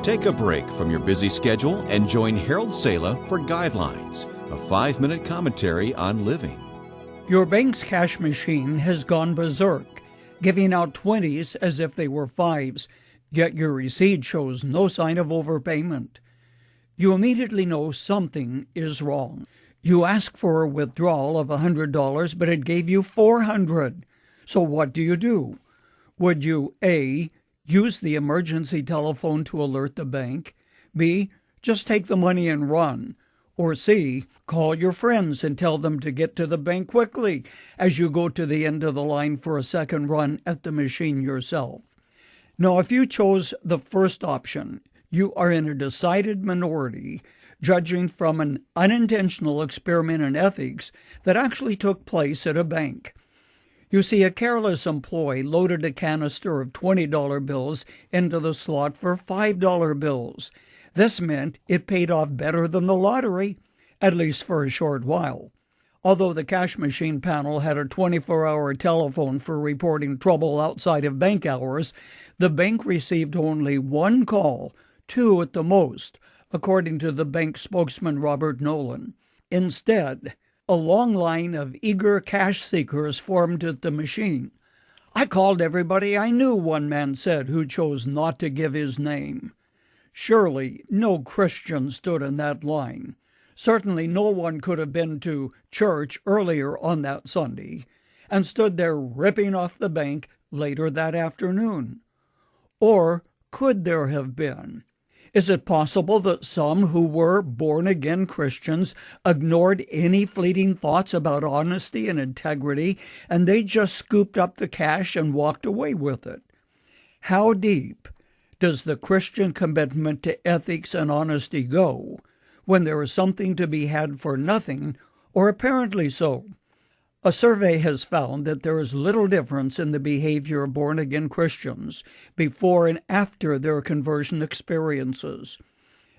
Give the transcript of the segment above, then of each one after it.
Take a break from your busy schedule and join Harold Sala for Guidelines, a 5-minute commentary on living. Your bank's cash machine has gone berserk, giving out 20s as if they were 5s, yet your receipt shows no sign of overpayment. You immediately know something is wrong. You ask for a withdrawal of $100, but it gave you $400. So what do? Would you A, use the emergency telephone to alert the bank, B, just take the money and run, or C, call your friends and tell them to get to the bank quickly as you go to the end of the line for a second run at the machine yourself? Now, if you chose the first option, you are in a decided minority, judging from an unintentional experiment in ethics that actually took place at a bank. You see, a careless employee loaded a canister of $20 bills into the slot for $5 bills. This meant it paid off better than the lottery, at least for a short while. Although the cash machine panel had a 24-hour telephone for reporting trouble outside of bank hours, the bank received only one call, 2 at the most, according to the bank spokesman Robert Nolan. Instead, a long line of eager cash seekers formed at the machine. "I called everybody I knew," one man said, who chose not to give his name. Surely no Christian stood in that line. Certainly no one could have been to church earlier on that Sunday and stood there ripping off the bank later that afternoon. Or could there have been? Is it possible that some who were born-again Christians ignored any fleeting thoughts about honesty and integrity, and they just scooped up the cash and walked away with it? How deep does the Christian commitment to ethics and honesty go when there is something to be had for nothing, or apparently so? A survey has found that there is little difference in the behavior of born-again Christians before and after their conversion experiences.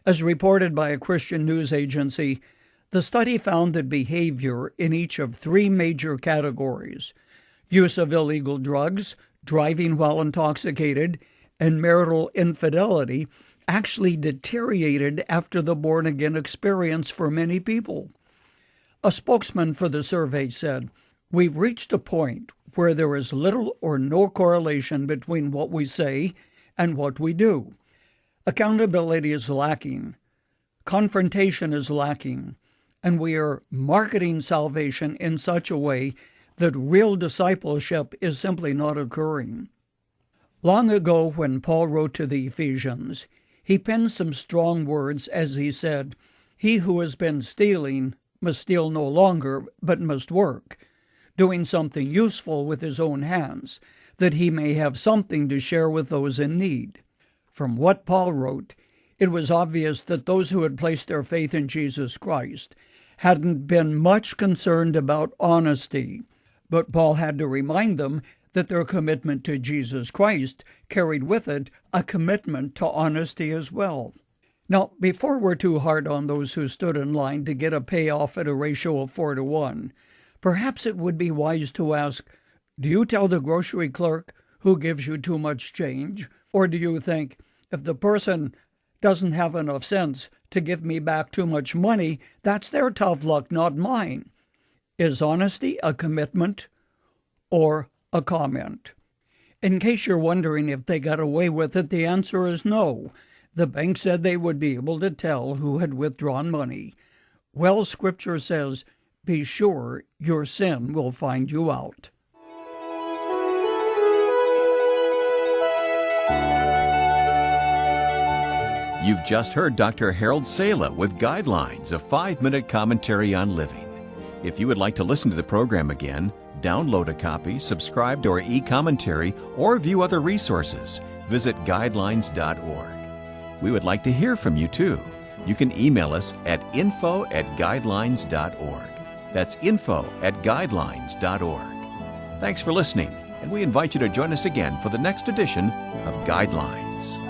As reported by a Christian news agency, the study found that behavior in each of 3 major categories: use of illegal drugs, driving while intoxicated, and marital infidelity actually deteriorated after the born-again experience for many people. A spokesman for the survey said, "We've reached a point where there is little or no correlation between what we say and what we do. Accountability is lacking, confrontation is lacking, and we are marketing salvation in such a way that real discipleship is simply not occurring." Long ago, when Paul wrote to the Ephesians, he penned some strong words as he said, "He who has been stealing must steal no longer, but must work, doing something useful with his own hands, that he may have something to share with those in need." From what Paul wrote, it was obvious that those who had placed their faith in Jesus Christ hadn't been much concerned about honesty, but Paul had to remind them that their commitment to Jesus Christ carried with it a commitment to honesty as well. Now, before we're too hard on those who stood in line to get a payoff at a ratio of 4-to-1, perhaps it would be wise to ask, do you tell the grocery clerk who gives you too much change? Or do you think, if the person doesn't have enough sense to give me back too much money, that's their tough luck, not mine? Is honesty a commitment or a comment? In case you're wondering if they got away with it, the answer is no. The bank said they would be able to tell who had withdrawn money. Well, Scripture says, be sure your sin will find you out. You've just heard Dr. Harold Sala with Guidelines, a 5-minute commentary on living. If you would like to listen to the program again, download a copy, subscribe to our e-commentary, or view other resources, visit guidelines.org. We would like to hear from you, too. You can email us at info@guidelines.org. That's info@guidelines.org. Thanks for listening, and we invite you to join us again for the next edition of Guidelines.